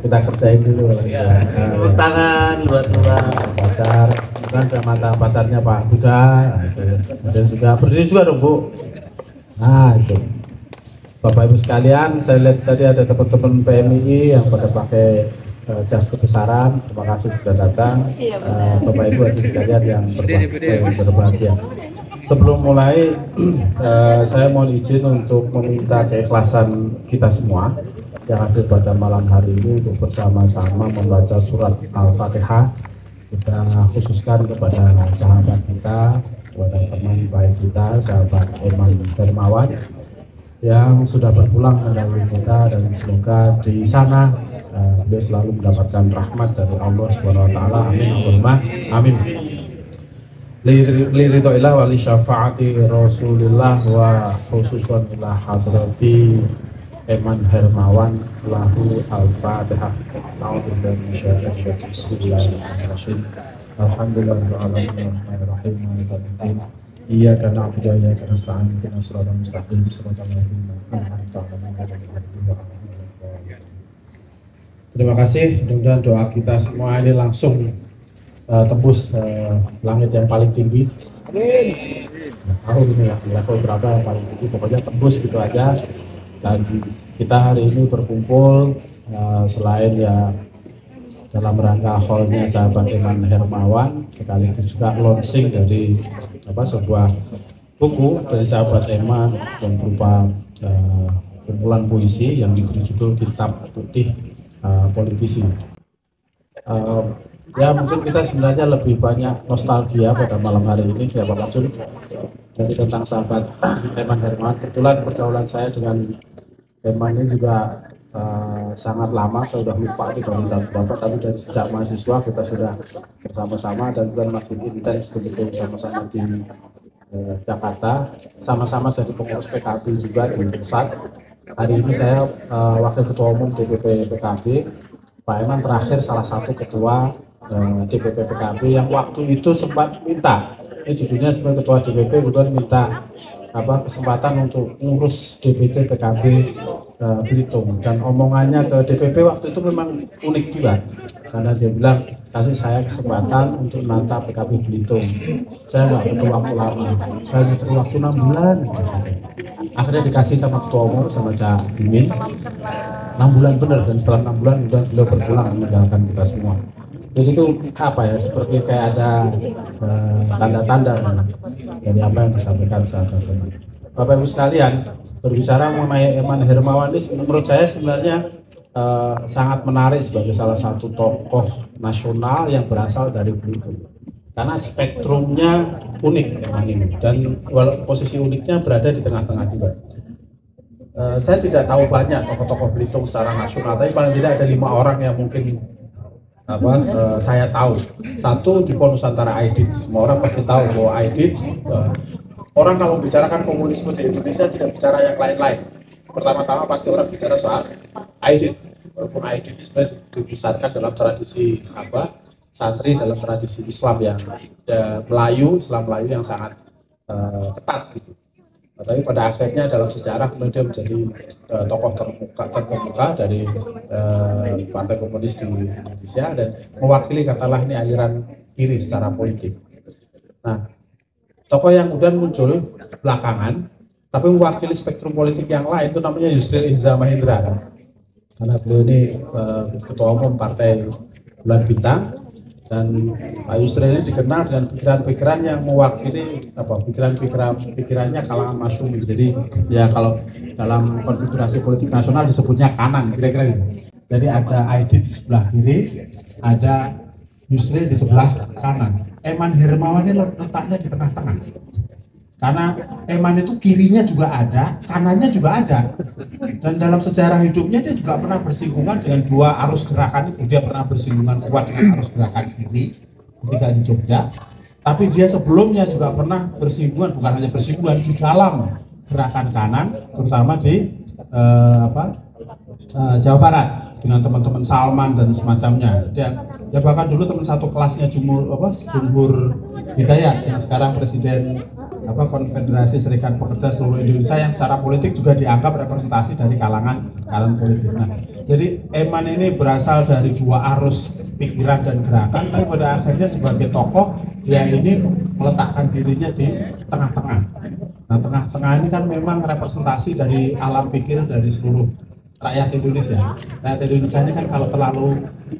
Kita kerjain dulu. Tepuk tangan buat Lurah. Pacar, bukan ada mata pacarnya Pak Buddha. Nah, itu. Dan juga berdiri juga dong Bu. Nah itu. Bapak Ibu sekalian, saya lihat tadi ada teman-teman PMII yang pada pakai jas kebesaran. Terima kasih sudah datang. Bapak Ibu hadirin sekalian yang berbahagia. Sebelum mulai, saya mohon izin untuk meminta keikhlasan kita semua yang hadir pada malam hari ini untuk bersama-sama membaca surat Al-Fatihah. Kita khususkan kepada sahabat kita, kepada teman baik kita, sahabat Eman Hermawan yang sudah berpulang mendahului kita, dan semoga di sana beliau selalu mendapatkan rahmat dari Allah Subhanahu wa taala. Amin Allahumma amin. Li ridhoillah wa li syafaati Rasulillah wa khususan ila hadrati Eman Hermawan lahu al-Fatihah. A'udzubillahi minasyaitonir rajim. Bismillahirrahmanirrahim. Alhamdulillahirabbil alamin arrahmanirrahim maliki yaumiddin. Iyyaka na'budu wa iyyaka nasta'in ihdinas siratal mustaqim siratal ladzina an'amta 'alaihim. Terima kasih. Mudah-mudahan doa kita semua ini langsung tembus langit yang paling tinggi. Amin. Nggak tahu ini level berapa yang paling tinggi, pokoknya tembus gitu aja. Dan kita hari ini berkumpul selain ya dalam rangka haulnya sahabat Eman Hermawan, sekaligus juga launching dari sebuah buku dari sahabat Eman yang berupa kumpulan puisi yang diberi judul Kitab Putih Politisi. Ya mungkin kita sebenarnya lebih banyak nostalgia pada malam hari ini ya Pak Mansur, jadi tentang sahabat Eman Hermawan. Kebetulan pergaulan saya dengan Eman ini juga sangat lama, saya sudah lupa itu dari tahun berapa, tapi dari sejak mahasiswa kita sudah bersama-sama dan juga makin intens begitu sama-sama di Jakarta, sama-sama jadi pengurus PKB juga di pusat. Hari ini saya Wakil Ketua Umum DPP PKB, Pak Eman terakhir salah satu ketua DPP PKB yang waktu itu sempat minta, ini judulnya sebagai ketua DPP bukan minta kesempatan untuk ngurus DPC PKB Belitung, dan omongannya ke DPP waktu itu memang unik juga karena dia bilang kasih saya kesempatan untuk menata PKB Belitung. Saya nggak butuh waktu lama, saya butuh waktu 6 bulan. Akhirnya dikasih sama ketua umum sama Cak Imin 6 bulan benar, dan setelah 6 bulan beliau berpulang meninggalkan kita semua. Jadi itu seperti kayak ada tanda-tanda dari apa yang disampaikan sahabat teman. Bapak Ibu sekalian, berbicara mengenai Eman Hermawan ini menurut saya sebenarnya sangat menarik sebagai salah satu tokoh nasional yang berasal dari Belitung. Karena spektrumnya unik Eman ini, dan posisi uniknya berada di tengah-tengah juga. Saya tidak tahu banyak tokoh-tokoh Belitung secara nasional, tapi paling tidak ada 5 orang yang mungkin saya tahu. Satu di Pon Nusantara Aidit, semua orang pasti tahu bahwa Aidit, orang kalau bicarakan komunisme di Indonesia tidak bicara yang lain-lain. Pertama-tama pasti orang bicara soal Aidit. Walaupun Aidit itu sebenarnya dibesarkan dalam tradisi santri, dalam tradisi Islam yang Islam Melayu yang sangat ketat gitu. Tapi pada akhirnya dalam sejarah kemudian menjadi tokoh terkemuka dari Partai Komunis di Indonesia dan mewakili katakanlah ini aliran kiri secara politik. Nah, tokoh yang kemudian muncul belakangan tapi mewakili spektrum politik yang lain itu namanya Yusril Iza Mahendra kan? Karena beliau ini ketua umum Partai Bulan Bintang, dan Pak Yusril ini dikenal dengan pikiran-pikiran yang mewakili pikirannya kalangan masyumi. Jadi ya kalau dalam konfigurasi politik nasional disebutnya kanan kira-kira gitu. Jadi ada Aidit di sebelah kiri, ada Yusril di sebelah kanan. Eman Hermawan ini letaknya di tengah-tengah. Karena Eman itu kirinya juga ada, kanannya juga ada. Dan dalam sejarah hidupnya dia juga pernah bersinggungan dengan dua arus gerakan itu. Dia pernah bersinggungan kuat dengan arus gerakan kiri ketika di Jogja. Tapi dia sebelumnya juga pernah bersinggungan, bukan hanya bersinggungan, di dalam gerakan kanan, terutama di Jawa Barat dengan teman-teman Salman dan semacamnya. Dia bahkan dulu teman satu kelasnya Jumhur Hidayat yang sekarang Presiden Konfederasi Serikat Pekerja seluruh Indonesia yang secara politik juga dianggap representasi dari kalangan politik. Nah, jadi Eman ini berasal dari dua arus pikiran dan gerakan, tapi pada akhirnya sebagai tokoh dia ini meletakkan dirinya di tengah-tengah. Nah, tengah-tengah ini kan memang representasi dari alam pikir dari seluruh rakyat Indonesia. Rakyat Indonesia ini kan kalau terlalu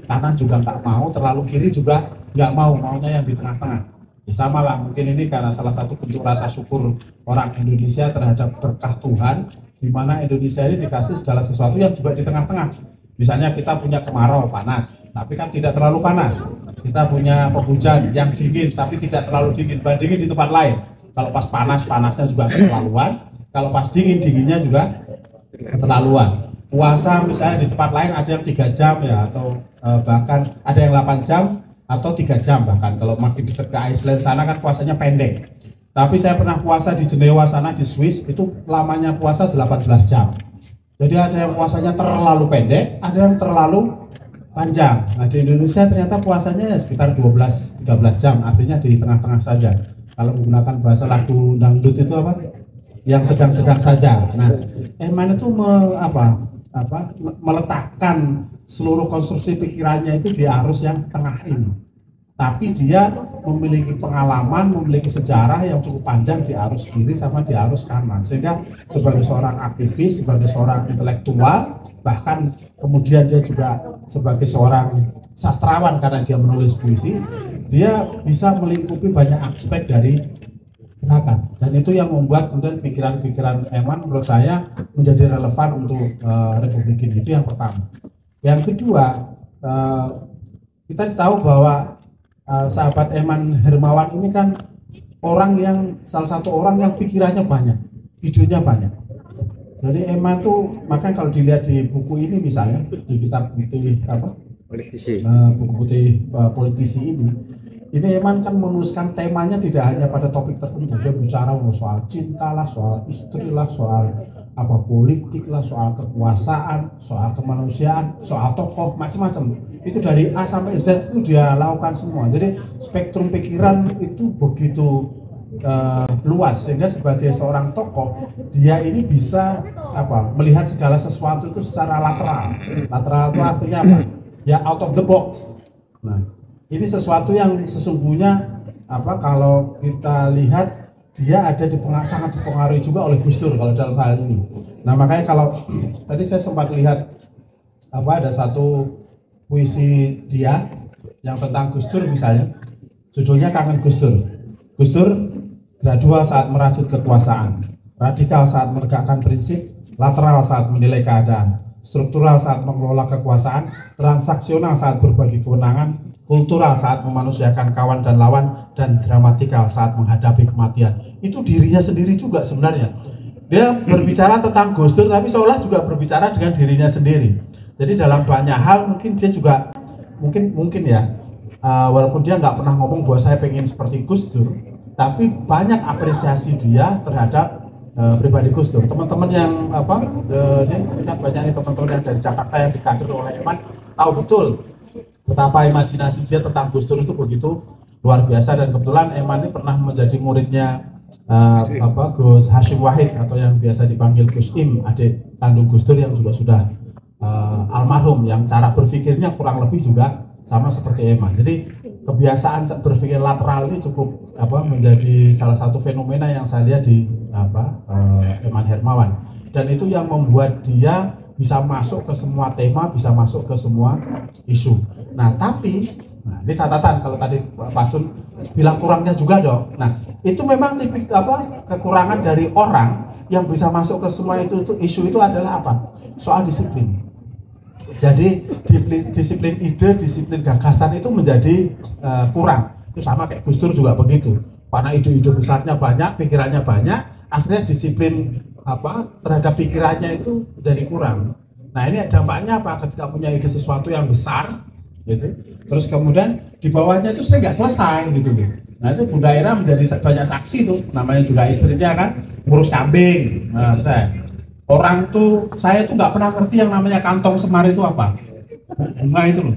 kanan juga nggak mau, terlalu kiri juga nggak mau, maunya yang di tengah-tengah. Ya sama lah, mungkin ini karena salah satu bentuk rasa syukur orang Indonesia terhadap berkah Tuhan, di mana Indonesia ini dikasih segala sesuatu yang juga di tengah-tengah. Misalnya kita punya kemarau panas, tapi kan tidak terlalu panas. Kita punya penghujan yang dingin, tapi tidak terlalu dingin. Bandingin di tempat lain. Kalau pas panas, panasnya juga keterlaluan. Kalau pas dingin, dinginnya juga keterlaluan. Puasa misalnya di tempat lain ada yang 3 jam ya, atau bahkan ada yang 8 jam atau 3 jam bahkan. Kalau makin dekat ke Iceland sana kan puasanya pendek. Tapi saya pernah puasa di Jenewa sana di Swiss, itu lamanya puasa 18 jam. Jadi ada yang puasanya terlalu pendek, ada yang terlalu panjang. Nah, di Indonesia ternyata puasanya ya sekitar 12-13 jam, artinya di tengah-tengah saja. Kalau menggunakan bahasa lagu dangdut itu apa? Yang sedang-sedang saja. Nah, Eman itu meletakkan seluruh konstruksi pikirannya itu di arus yang tengah ini. Tapi dia memiliki pengalaman, memiliki sejarah yang cukup panjang di arus kiri sama di arus kanan. Sehingga sebagai seorang aktivis, sebagai seorang intelektual, bahkan kemudian dia juga sebagai seorang sastrawan karena dia menulis puisi, dia bisa melingkupi banyak aspek dari gerakan. Dan itu yang membuat kemudian pikiran-pikiran Eman menurut saya menjadi relevan untuk Republik ini. Itu yang pertama. Yang kedua, kita tahu bahwa sahabat Eman Hermawan ini kan salah satu orang yang pikirannya banyak, idenya banyak. Jadi Eman tuh, makanya kalau dilihat di buku ini misalnya, di kitab putih buku putih politisi ini Eman kan menuliskan temanya tidak hanya pada topik tertentu. Dia bicara soal cinta lah, soal istri lah, soal politik lah, soal kekuasaan, soal kemanusiaan, soal tokoh, macam-macam. Itu dari A sampai Z itu dia lakukan semua. Jadi spektrum pikiran itu begitu luas, sehingga sebagai seorang tokoh dia ini bisa melihat segala sesuatu itu secara lateral. Lateral itu artinya apa? Ya out of the box. Nah, ini sesuatu yang sesungguhnya kalau kita lihat dia ada sangat dipengaruhi juga oleh Gus Dur kalau dalam hal ini. Nah, makanya kalau tadi saya sempat lihat ada satu puisi dia yang tentang Gus Dur misalnya, judulnya Kangen Gus Dur. Gus Dur gradual saat merajut kekuasaan, radikal saat menegakkan prinsip, lateral saat menilai keadaan, struktural saat mengelola kekuasaan, transaksional saat berbagi kewenangan, kultural saat memanusiakan kawan dan lawan, dan dramatikal saat menghadapi kematian. Itu dirinya sendiri juga sebenarnya. Dia berbicara tentang Gus Dur, tapi seolah juga berbicara dengan dirinya sendiri. Jadi dalam banyak hal mungkin dia juga mungkin ya, walaupun dia nggak pernah ngomong bahwa saya pengen seperti Gus Dur, tapi banyak apresiasi dia terhadap pribadi Gus Dur. Teman-teman yang ini kan banyak nih teman-teman yang dari Jakarta yang dikader oleh Eman tahu betul betapa imajinasi dia tentang Gus Dur itu begitu luar biasa. Dan kebetulan Eman ini pernah menjadi muridnya Gus Hashim Wahid atau yang biasa dipanggil Gus Im, adik kandung Gus Dur yang juga sudah almarhum, yang cara berpikirnya kurang lebih juga sama seperti Eman. Jadi kebiasaan berpikir lateral ini cukup menjadi salah satu fenomena yang saya lihat di Eman Hermawan, dan itu yang membuat dia bisa masuk ke semua tema, bisa masuk ke semua isu. Nah, tapi ini catatan kalau tadi Pak Jun bilang kurangnya juga dong. Nah, itu memang tipik kekurangan dari orang yang bisa masuk ke semua itu isu itu adalah soal disiplin. Jadi disiplin ide, disiplin gagasan itu menjadi kurang. Itu sama kayak Gus Dur juga begitu. Karena ide-ide besarnya banyak, pikirannya banyak, akhirnya disiplin terhadap pikirannya itu jadi kurang. Nah, ini dampaknya ketika punya ide sesuatu yang besar gitu, terus kemudian di bawahnya itu sering nggak selesai gitu. Nah, itu Bunda Ira menjadi banyak saksi tuh, namanya juga istrinya kan ngurus kambing. Nah, saya tuh nggak pernah ngerti yang namanya kantong semar itu apa, bunga itu loh.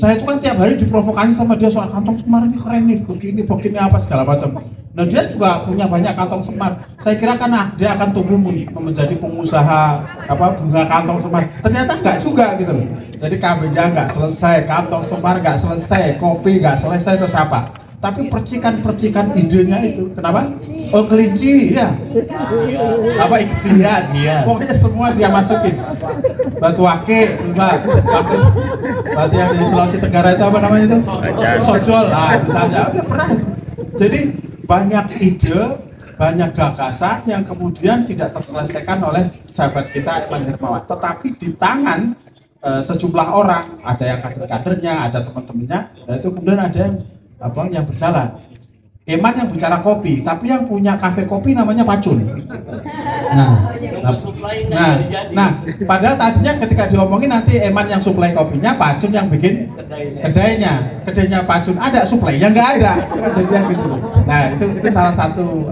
Saya itu kan tiap hari diprovokasi sama dia soal kantong semar ini keren nih, begini apa segala macam. Nah dia juga punya banyak kantong semar. Saya kira kan dia akan tumbuh menjadi pengusaha bunga kantong semar. Ternyata enggak juga gitu loh. Jadi KB-nya enggak selesai, kantong semar enggak selesai, kopi enggak selesai, terus apa? Tapi percikan-percikan idenya itu, kenapa? Oh kelinci, ya. Apa ikan hias? Pokoknya semua dia masukin. Batu ake, batu yang dari Sulawesi Tenggara itu apa namanya itu? Sojol, misalnya. Udah pernah. Jadi banyak ide, banyak gagasan yang kemudian tidak terselesaikan oleh sahabat kita Eman Hermawan. Tetapi di tangan sejumlah orang, ada yang kader-kadernya, ada teman-temannya, itu kemudian ada yang berjalan. Eman yang bicara kopi, tapi yang punya kafe kopi namanya Pacun. Nah, padahal tadinya ketika diomongin nanti Eman yang suplai kopinya, Pacun yang bikin kedainya Pacun. Ada suplai, yang nggak ada, kejadian gitu. Nah, itu salah satu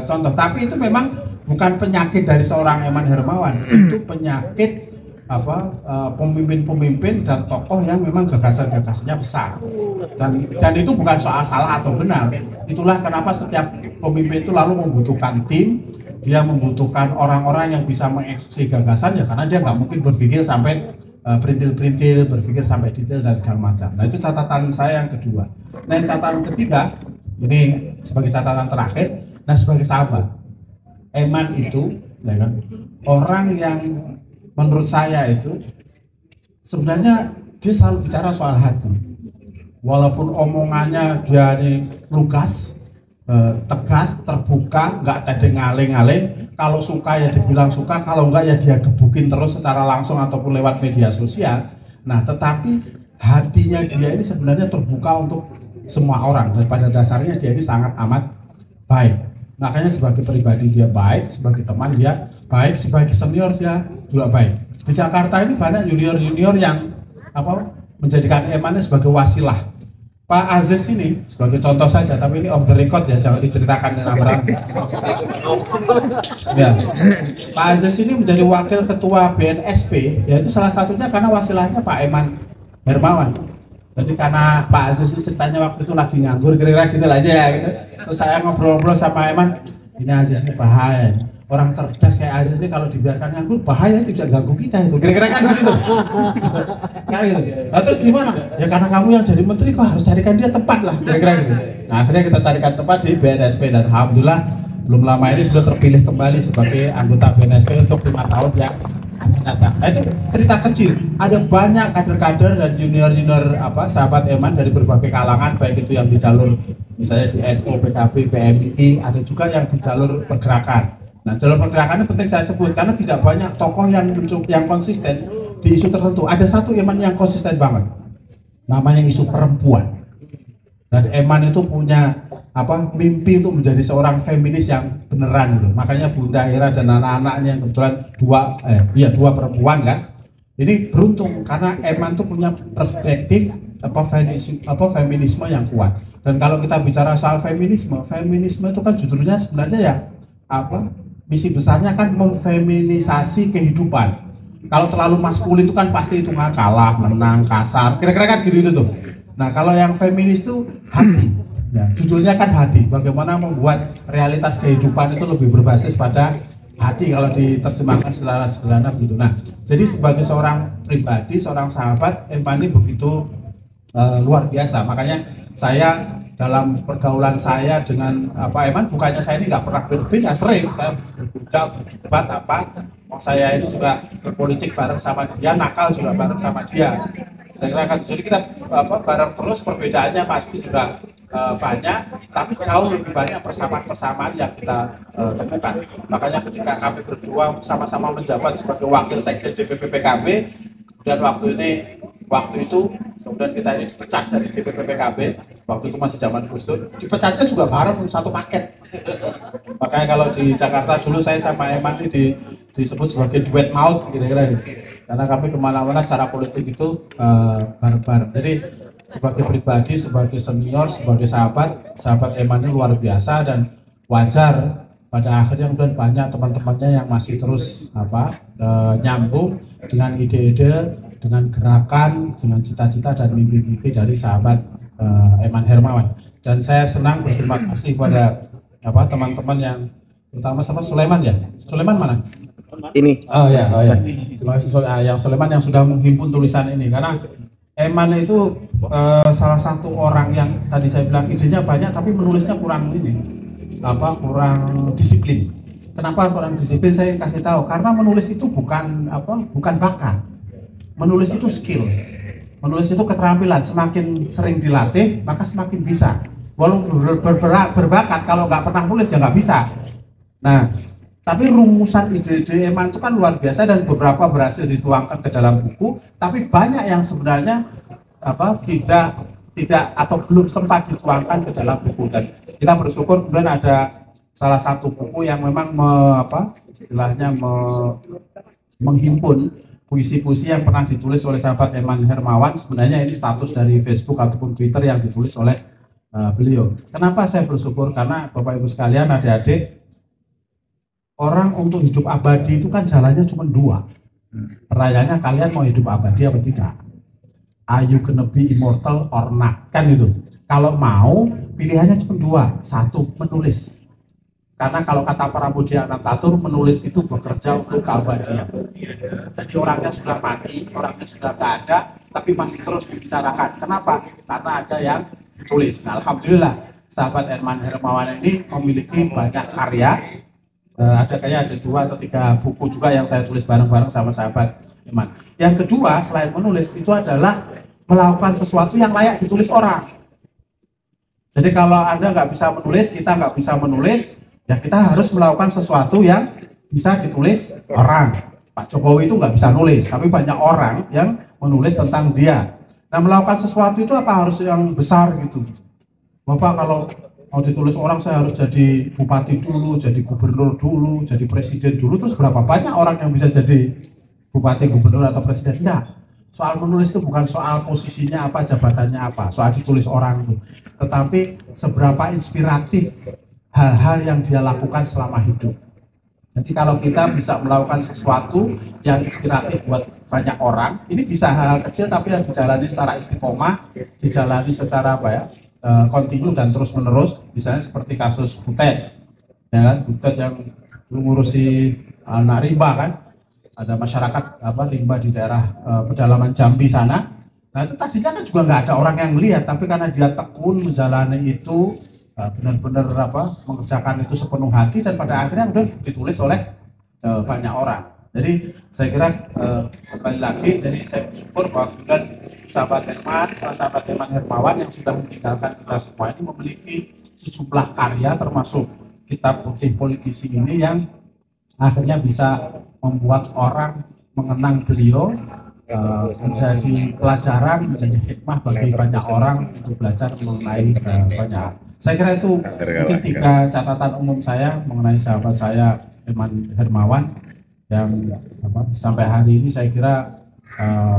contoh. Tapi itu memang bukan penyakit dari seorang Eman Hermawan, itu penyakit pemimpin-pemimpin dan tokoh yang memang gagasan-gagasannya besar. Dan itu bukan soal salah atau benar. Itulah kenapa setiap pemimpin itu lalu membutuhkan tim, dia membutuhkan orang-orang yang bisa mengeksekusi gagasan, ya karena dia nggak mungkin berpikir sampai perintil-perintil, berpikir sampai detail dan segala macam. Nah itu catatan saya yang kedua. Nah yang catatan ketiga, ini sebagai catatan terakhir, nah sebagai sahabat, Eman itu ya kan, orang yang menurut saya itu sebenarnya dia selalu bicara soal hati. Walaupun omongannya dia ini lugas, tegas, terbuka, nggak tedeng ngaleng-ngaleng. Kalau suka ya dibilang suka, kalau enggak ya dia gebukin terus secara langsung ataupun lewat media sosial. Nah, tetapi hatinya dia ini sebenarnya terbuka untuk semua orang. Dan pada dasarnya dia ini sangat amat baik. Makanya sebagai pribadi dia baik, sebagai teman dia baik, sebagai senior dia juga baik. Di Jakarta ini banyak junior-junior yang menjadikan Eman sebagai wasilah. Pak Aziz ini sebagai contoh saja, tapi ini off the record ya, jangan diceritakan nama. Ya. Pak Aziz ini menjadi wakil ketua BNSP, yaitu salah satunya karena wasilahnya Pak Eman Hermawan. Jadi karena Pak Aziz ini ceritanya waktu itu lagi nganggur, kira-kira gitu aja ya gitu. Terus saya ngobrol-ngobrol sama Eman, ini Aziz ini bahaya. Orang cerdas kayak Aziz ini kalau dibiarkan nganggur bahaya, itu bisa ganggu kita itu. Kira-kira kan gitu. Kan gitu. Nah, terus gimana? Ya karena kamu yang jadi menteri kok harus carikan dia tempat lah, kira-kira gitu. Nah, akhirnya kita carikan tempat di BNSP dan alhamdulillah belum lama ini beliau terpilih kembali sebagai anggota BNSP untuk 5 tahun yang akan datang. Nah, itu cerita kecil. Ada banyak kader-kader dan junior-junior sahabat Eman dari berbagai kalangan, baik itu yang di jalur misalnya di NU, PKB, PMI, ada juga yang di jalur pergerakan. Nah, jalur pergerakan ini penting saya sebut karena tidak banyak tokoh yang konsisten di isu tertentu. Ada satu Eman yang konsisten banget, namanya isu perempuan. Dan Eman itu punya mimpi untuk menjadi seorang feminis yang beneran itu. Makanya Bunda Ira dan anak-anaknya yang kebetulan dua perempuan kan. Ini beruntung karena Eman itu punya perspektif feminisme yang kuat. Dan kalau kita bicara soal feminisme itu kan judulnya sebenarnya ya misi besarnya kan memfeminisasi kehidupan. Kalau terlalu maskulin itu kan pasti itu nggak kalah, menang, kasar, kira-kira kan gitu itu tuh. Nah kalau yang feminis itu hati, ya, judulnya kan hati. Bagaimana membuat realitas kehidupan itu lebih berbasis pada hati kalau diterjemahkan secara sederhana begitu. Nah jadi sebagai seorang pribadi, seorang sahabat, Eman ini begitu luar biasa. Makanya saya dalam pergaulan saya dengan Eman, bukannya saya ini nggak pernah berbeda, sering saya berdebat mau saya ini juga berpolitik bareng sama dia, nakal juga bareng sama dia. Jadi kita bareng terus, perbedaannya pasti juga banyak, tapi jauh lebih banyak persamaan-persamaan yang kita temukan. Makanya ketika kami berdua sama-sama menjabat sebagai wakil sekjen DPP PKB, kemudian waktu itu kemudian kita ini dipecat dari DPP PKB. Waktu itu masih zaman Gus Dur, dipecatnya juga bareng satu paket. Makanya kalau di Jakarta dulu saya sama Eman ini disebut sebagai duet maut kira-kira gitu. Karena kami kemana-mana secara politik itu bareng-bareng. Jadi sebagai pribadi, sebagai senior, sebagai sahabat Eman ini luar biasa dan wajar pada akhirnya kemudian banyak teman-temannya yang masih terus nyambung dengan ide-ide, dengan gerakan, dengan cita-cita dan mimpi-mimpi dari sahabat Eman Hermawan. Dan saya senang berterima kasih pada teman-teman yang terutama sama Sulaiman ya. Sulaiman mana? Ini. Oh ya. Terima kasih yang Sulaiman yang sudah menghimpun tulisan ini, karena Eman itu salah satu orang yang tadi saya bilang idenya banyak tapi menulisnya kurang kurang disiplin. Kenapa kurang disiplin? Saya kasih tahu, karena menulis itu bukan bakat. Menulis itu skill. Menulis itu keterampilan. Semakin sering dilatih maka semakin bisa. Walaupun berbakat, kalau nggak pernah nulis ya nggak bisa. Nah, tapi rumusan ide-ide Eman itu kan luar biasa dan beberapa berhasil dituangkan ke dalam buku, tapi banyak yang sebenarnya tidak atau belum sempat dituangkan ke dalam buku. Dan kita bersyukur kemudian ada salah satu buku yang memang menghimpun puisi-puisi yang pernah ditulis oleh sahabat Eman Hermawan. Sebenarnya ini status dari Facebook ataupun Twitter yang ditulis oleh beliau. Kenapa saya bersyukur? Karena Bapak Ibu sekalian, adik-adik, orang untuk hidup abadi itu kan jalannya cuma dua. Pertanyaannya, kalian mau hidup abadi apa tidak? Are you gonna be immortal or not? Kan itu. Kalau mau, pilihannya cuma dua. Satu, menulis. Karena kalau kata para Buddha Anantatur, menulis itu bekerja untuk keabadian. Jadi orangnya sudah mati, orangnya sudah tidak ada, tapi masih terus dibicarakan. Kenapa? Karena ada yang ditulis. Nah, alhamdulillah, sahabat Eman Hermawan ini memiliki banyak karya. Ada 2 atau 3 buku juga yang saya tulis bareng-bareng sama sahabat Eman. Yang kedua, selain menulis, itu adalah melakukan sesuatu yang layak ditulis orang. Jadi kalau Anda nggak bisa menulis, kita nggak bisa menulis, ya kita harus melakukan sesuatu yang bisa ditulis orang. Pak Jokowi itu nggak bisa nulis, tapi banyak orang yang menulis tentang dia. Nah, melakukan sesuatu itu apa harus yang besar gitu? Bapak, kalau mau ditulis orang, saya harus jadi bupati dulu, jadi gubernur dulu, jadi presiden dulu, terus berapa banyak orang yang bisa jadi bupati, gubernur, atau presiden? Enggak. Soal menulis itu bukan soal posisinya apa, jabatannya apa, soal ditulis orang itu. Tetapi seberapa inspiratif hal-hal yang dia lakukan selama hidup. Jadi kalau kita bisa melakukan sesuatu yang inspiratif buat banyak orang, ini bisa hal-hal kecil tapi yang dijalani secara istiqomah, dijalani secara kontinu dan terus menerus. Misalnya seperti kasus Butet, ya kan, Butet yang mengurusi anak rimba kan, ada masyarakat rimba di daerah pedalaman Jambi sana. Nah, itu tadinya kan juga nggak ada orang yang melihat, tapi karena dia tekun menjalani itu, benar-benar mengerjakan itu sepenuh hati, dan pada akhirnya udah ditulis oleh banyak orang. Jadi saya kira kembali lagi, jadi saya bersyukur bahwa kemudian sahabat Eman Hermawan yang sudah meninggalkan kita semua ini memiliki sejumlah karya, termasuk kitab putih politisi ini yang akhirnya bisa membuat orang mengenang beliau, menjadi pelajaran, menjadi hikmah bagi banyak orang untuk belajar mengenai banyak. Saya kira itu mungkin 3 catatan umum saya mengenai sahabat saya Eman Hermawan yang sampai hari ini saya kira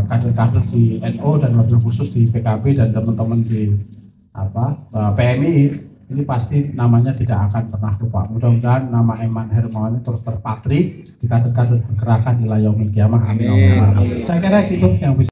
kader-kader di NU dan wabil khusus di PKB dan teman-teman di PMI ini pasti namanya tidak akan pernah lupa. Mudah-mudahan nama Eman Hermawan ini terus terpatri di kader-kader pergerakan ila yaumil qiyamah. Amin. Saya kira itu yang bisa